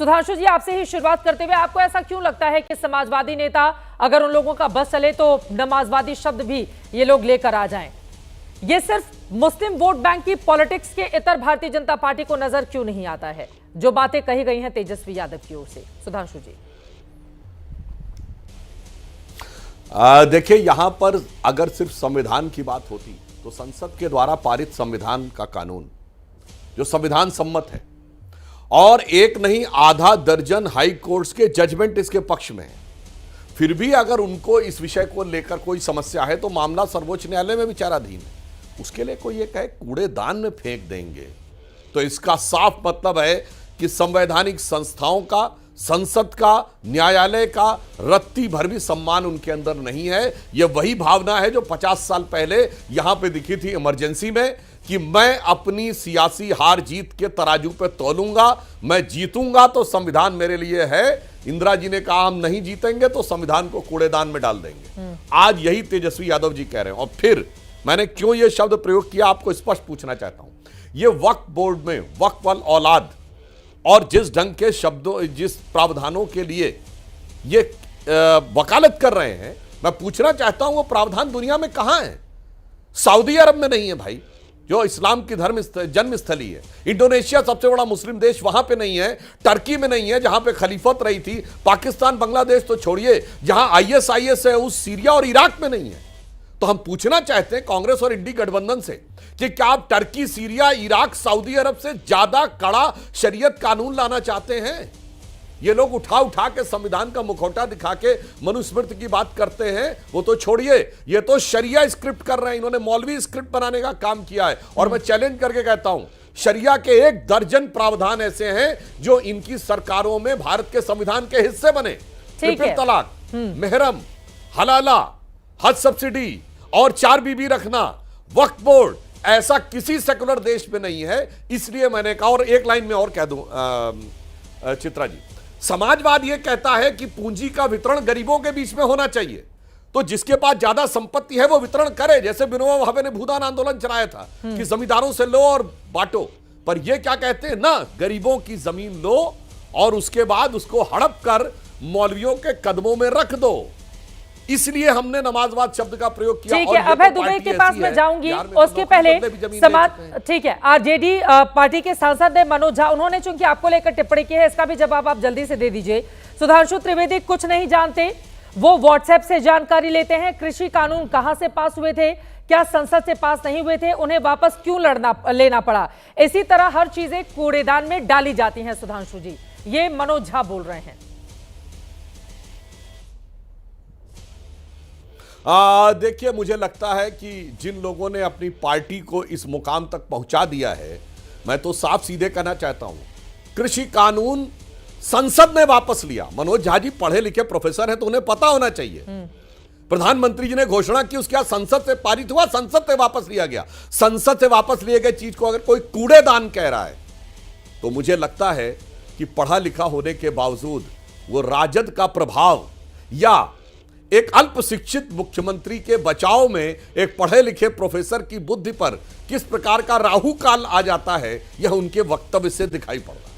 सुधांशु जी, आपसे ही शुरुआत करते हुए, आपको ऐसा क्यों लगता है कि समाजवादी नेता अगर उन लोगों का बस चले तो नमाजवादी शब्द भी ये लोग लेकर आ जाएं? ये सिर्फ मुस्लिम वोट बैंक की पॉलिटिक्स के इतर भारतीय जनता पार्टी को नजर क्यों नहीं आता है, जो बातें कही गई हैं तेजस्वी यादव की ओर से? सुधांशु जी। देखिए, यहां पर अगर सिर्फ संविधान की बात होती तो संसद के द्वारा पारित संविधान का कानून जो संविधान सम्मत है और एक नहीं आधा दर्जन हाई कोर्ट्स के जजमेंट इसके पक्ष में है, फिर भी अगर उनको इस विषय को लेकर कोई समस्या है तो मामला सर्वोच्च न्यायालय में विचाराधीन है। उसके लिए कोई ये कहे कूड़ेदान में फेंक देंगे तो इसका साफ मतलब है कि संवैधानिक संस्थाओं का, संसद का, न्यायालय का रत्ती भर भी सम्मान उनके अंदर नहीं है। यह वही भावना है जो 50 साल पहले यहां पे दिखी थी इमरजेंसी में कि मैं अपनी सियासी हार जीत के तराजू पे तौलूंगा, मैं जीतूंगा तो संविधान मेरे लिए है। इंदिरा जी ने कहा हम नहीं जीतेंगे तो संविधान को कूड़ेदान में डाल देंगे। आज यही तेजस्वी यादव जी कह रहे हैं। और फिर मैंने क्यों यह शब्द प्रयोग किया आपको स्पष्ट पूछना चाहता हूं। यह वक्फ बोर्ड में वक्फ वल औलाद और जिस ढंग के शब्दों, जिस प्रावधानों के लिए ये वकालत कर रहे हैं, मैं पूछना चाहता हूं वो प्रावधान दुनिया में कहां है? सऊदी अरब में नहीं है भाई, जो इस्लाम की जन्म स्थली है। इंडोनेशिया सबसे बड़ा मुस्लिम देश, वहां पे नहीं है। टर्की में नहीं है जहां पे खलीफत रही थी। पाकिस्तान, बांग्लादेश तो छोड़िए, जहां आईएसआईएस है उस सीरिया और इराक में नहीं है। तो हम पूछना चाहते हैं कांग्रेस और इंडी गठबंधन से कि क्या आप टर्की, सीरिया, इराक, सऊदी अरब से ज्यादा कड़ा शरीयत कानून लाना चाहते हैं? ये लोग उठा उठा के संविधान का मुखौटा दिखा के मनुस्मृति की बात करते हैं, वो तो छोड़िए, ये तो शरिया स्क्रिप्ट कर रहे हैं। इन्होंने मौलवी स्क्रिप्ट बनाने का काम किया है। और मैं चैलेंज करके कहता हूं, शरिया के 1 दर्जन प्रावधान ऐसे हैं जो इनकी सरकारों में भारत के संविधान के हिस्से बने। ट्रिपल तलाक, मेहरम, हलाला, हज सब्सिडी और 4 बीबी रखना, वक्फ बोर्ड, ऐसा किसी सेकुलर देश में नहीं है। इसलिए मैंने कहा, और एक लाइन में और कह दूं चित्रा जी, समाजवाद यह कहता है कि पूंजी का वितरण गरीबों के बीच में होना चाहिए, तो जिसके पास ज्यादा संपत्ति है वो वितरण करे। जैसे विनोबा भावे ने भूदान आंदोलन चलाया था कि जमींदारों से लो और बांटो, पर ये क्या कहते हैं ना, गरीबों की जमीन लो और उसके बाद उसको हड़प कर मौलवियों के कदमों में रख दो। इसलिए हमने नमाजवाद शब्द का प्रयोग किया। ठीक है, अभय दुबे के पास मैं जाऊंगी, उसके पहले समाज, ठीक है, आरजेडी पार्टी के सांसद है मनोज झा, उन्होंने चूंकि आपको लेकर टिप्पणी की है, इसका भी जवाब आप जल्दी से दे दीजिए। सुधांशु त्रिवेदी कुछ नहीं जानते, वो व्हाट्सएप से जानकारी लेते हैं। कृषि कानून कहां से पास हुए थे, क्या संसद से पास नहीं हुए थे, उन्हें वापस क्यों लेना पड़ा? इसी तरह हर चीजें कूड़ेदान में डाली जाती हैं। सुधांशु जी, ये मनोज झा बोल रहे हैं। देखिए, मुझे लगता है कि जिन लोगों ने अपनी पार्टी को इस मुकाम तक पहुंचा दिया है, मैं तो साफ सीधे कहना चाहता हूं, कृषि कानून संसद ने वापस लिया। मनोज झा जी पढ़े लिखे प्रोफेसर हैं तो उन्हें पता होना चाहिए। प्रधानमंत्री जी ने घोषणा की, उसके बाद संसद से पारित हुआ, संसद से वापस लिया गया। संसद से वापस लिए गए चीज को अगर कोई कूड़ेदान कह रहा है तो मुझे लगता है कि पढ़ा लिखा होने के बावजूद वो राजद का प्रभाव या एक अल्प शिक्षित मुख्यमंत्री के बचाव में एक पढ़े लिखे प्रोफेसर की बुद्धि पर किस प्रकार का राहु काल आ जाता है, यह उनके वक्तव्य से दिखाई पड़ रहा है।